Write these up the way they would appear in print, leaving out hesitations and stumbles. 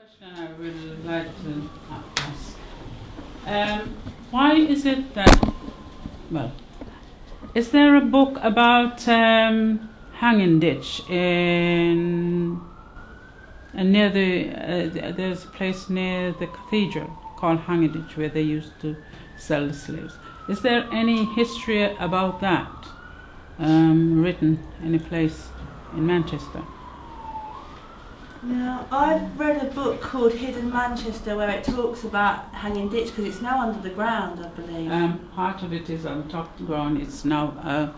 question I would like to ask. Why is it that, well, is there a book about hanging ditch in near there's a place near the cathedral called Hanging Ditch where they used to sell the slaves. Is there any history about that written any place in Manchester? No, I've read a book called Hidden Manchester where it talks about Hanging Ditch because it's now under the ground, I believe. Part of it is on top of the ground. It's now.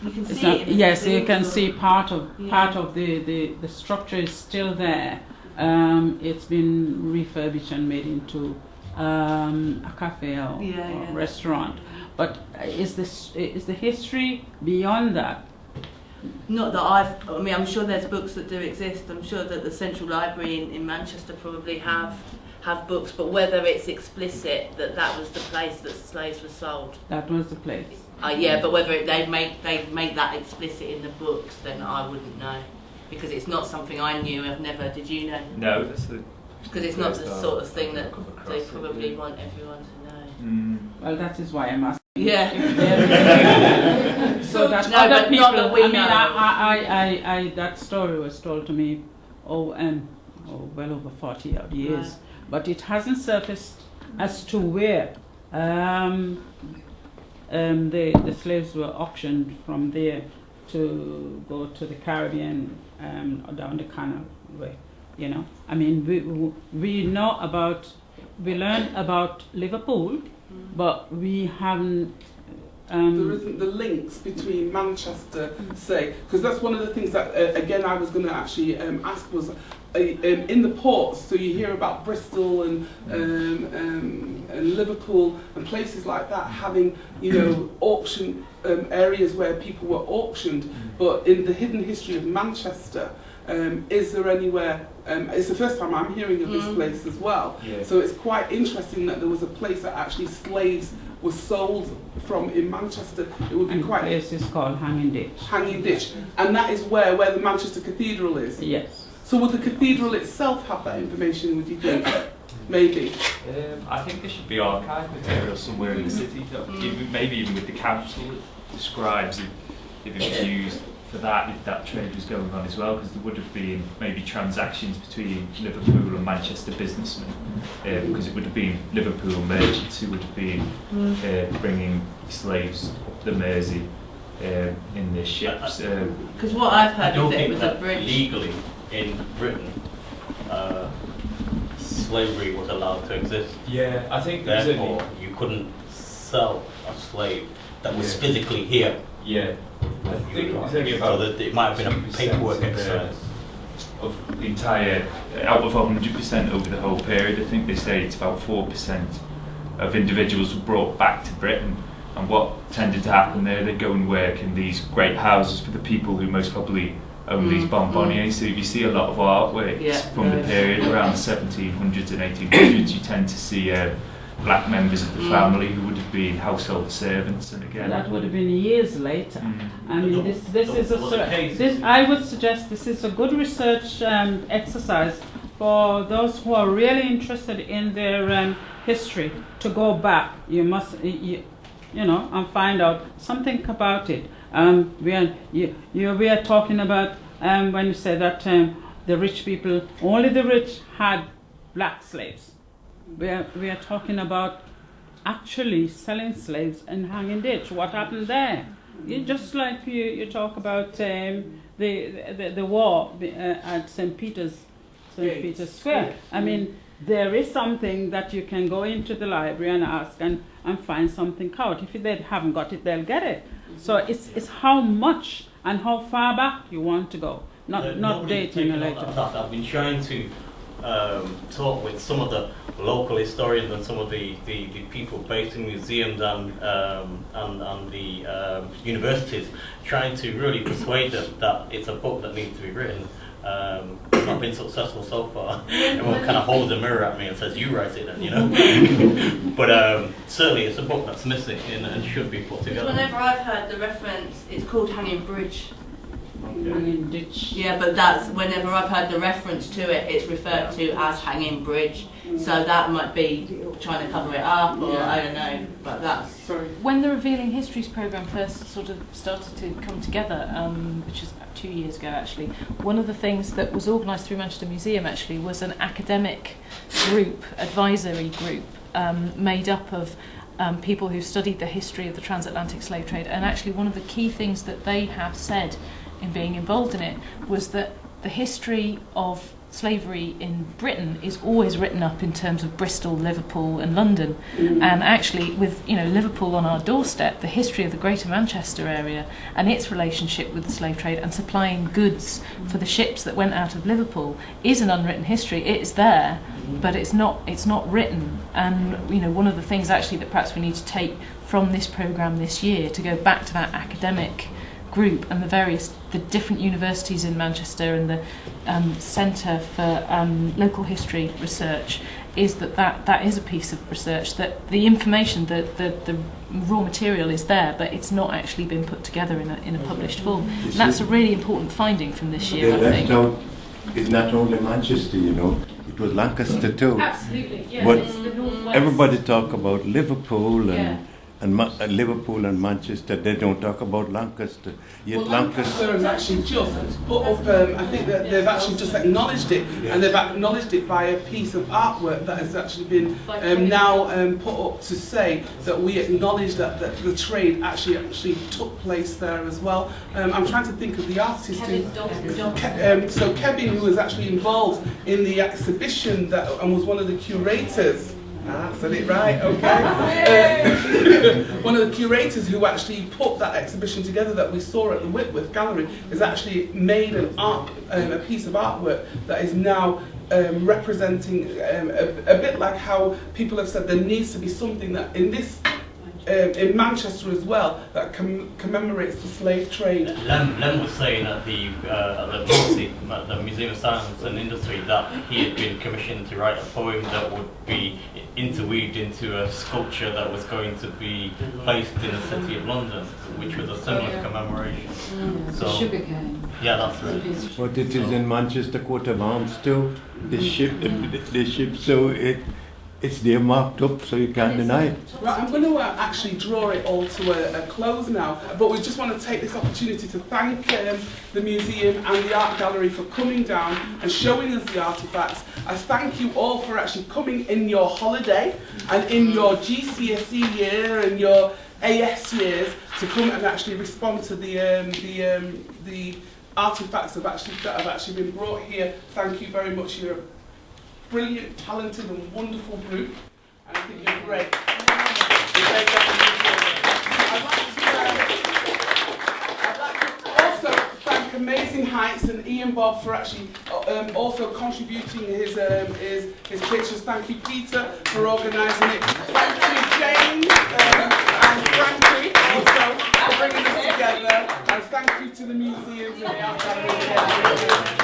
You can see it. Yes, you can see part of the structure is still there. It's been refurbished and made into a cafe or restaurant. But is the history beyond that? Not that I mean, I'm sure there's books that do exist. I'm sure that the Central Library in Manchester probably have books, but whether it's explicit that was the place that slaves were sold. That was the place. Yeah, but whether they make that explicit in the books, then I wouldn't know, because it's not something I knew. I've never. Did you know? No, that's the. Because it's not the sort of thing that they probably want everyone to know. Well, that is why I'm asking. Yeah. So that no, other but people. not that we know. I that story was told to me, well over 40 odd years, right. But it hasn't surfaced as to where the slaves were auctioned from there to go to the Caribbean or down the canal way. You know, I mean, we learned about Liverpool, but we haven't. There isn't the links between Manchester, say, because that's one of the things that again I was going to actually ask was in the ports. So you hear about Bristol and Liverpool and places like that having auction areas where people were auctioned, but in the hidden history of Manchester. Is there anywhere, it's the first time I'm hearing of this place as well, so it's quite interesting that there was a place that actually slaves were sold from in Manchester. It would be and quite... the place is called Hanging Ditch. Hanging Ditch, and that is where the Manchester Cathedral is? Yes. So would the cathedral itself have that information, would you think? Maybe. I think there should be archive material somewhere in the city, maybe even with the council that describes if it was used for that, if that trade was going on as well, because there would have been maybe transactions between Liverpool and Manchester businessmen, because it would have been Liverpool merchants who would have been bringing slaves up the Mersey in their ships. Because what I've heard is it was a bridge. Legally in Britain, slavery was allowed to exist. Yeah, I think therefore you couldn't sell a slave that was physically here. Yeah. I think it's only so that it might have been a paperwork exercise. Of the entire, out of 100% over the whole period, I think they say it's about 4% of individuals were brought back to Britain. And what tended to happen there, they'd go and work in these great houses for the people who most probably own these bonbonniers. So if you see a lot of artworks from the period around the 1700s and 1800s, you tend to see black members of the family who would have been household servants, and again that would have been years later. I mean, I would suggest this is a good research exercise for those who are really interested in their history to go back. You must, and find out something about it. We are talking about when you say that the rich people, only the rich had black slaves. We are talking about actually selling slaves and Hanging Ditch. What happened there? Just like you talk about the war at St. Peter's Square. I mean, there is something that you can go into the library and ask and find something out. If they haven't got it, they'll get it. So it's how much and how far back you want to go, not dating later. I've been trying to talk with some of the local historians and some of the people based in museums and the universities, trying to really persuade them that it's a book that needs to be written. I've not been successful so far. Everyone kind of holds a mirror at me and says, "You write it," then, But certainly, it's a book that's missing and should be put together. Whenever I've heard the reference, it's called Hanging Bridge. hanging ditch. Yeah, but that's whenever I've heard the reference to it, it's referred to as hanging bridge. So that might be trying to cover it up, or I don't know. But that's when the Revealing Histories programme first sort of started to come together, which is about 2 years ago actually. One of the things that was organised through Manchester Museum actually was an academic group, advisory group, made up of people who studied the history of the transatlantic slave trade. And actually one of the key things that they have said in being involved in it was that the history of slavery in Britain is always written up in terms of Bristol, Liverpool and London. And actually with Liverpool on our doorstep, the history of the Greater Manchester area and its relationship with the slave trade and supplying goods for the ships that went out of Liverpool is an unwritten history. It is there, but it's not written. And one of the things actually that perhaps we need to take from this programme this year, to go back to that academic group and the different universities in Manchester and the Centre for Local History Research, is that is a piece of research, that the information, the raw material is there, but it's not actually been put together in a published form. And that's a really important finding from this year, I think. It's not only Manchester, it was Lancaster too. Absolutely, yeah. But it's the northwest. everybody talk about Liverpool and Liverpool and Manchester. They don't talk about Lancaster. Yet Lancaster has actually just put up, I think that they've actually just acknowledged it, and they've acknowledged it by a piece of artwork that has actually been now put up to say that we acknowledge that the trade actually took place there as well. I'm trying to think of the artist so Kevin, who was actually involved in the exhibition and was one of the curators. I said it right, okay. One of the curators who actually put that exhibition together that we saw at the Whitworth Gallery has actually made a piece of artwork that is now representing a bit like how people have said there needs to be something that in Manchester as well that commemorates the slave trade. Len was saying at the Museum of Science and Industry that he had been commissioned to write a poem that would be interweaved into a sculpture that was going to be placed in the City of London, which was a similar commemoration. So, sugarcane. Yeah, that's right. But it is in Manchester coat of arms too. The ship, so it's there marked up, so you can't deny it. Right, I'm going to actually draw it all to a close now, but we just want to take this opportunity to thank the museum and the art gallery for coming down and showing us the artefacts. I thank you all for actually coming in your holiday and in your GCSE year and your AS years to come and actually respond to the artefacts that have actually been brought here. Thank you very much. You're a brilliant, talented and wonderful group, and I think you're great. I'd like to also thank Amazing Heights and Ian Bob for actually also contributing his pictures. Thank you, Peter, for organising it. Thank you, James and Frankie also for bringing this together. And thank you to the museums and the art gallery.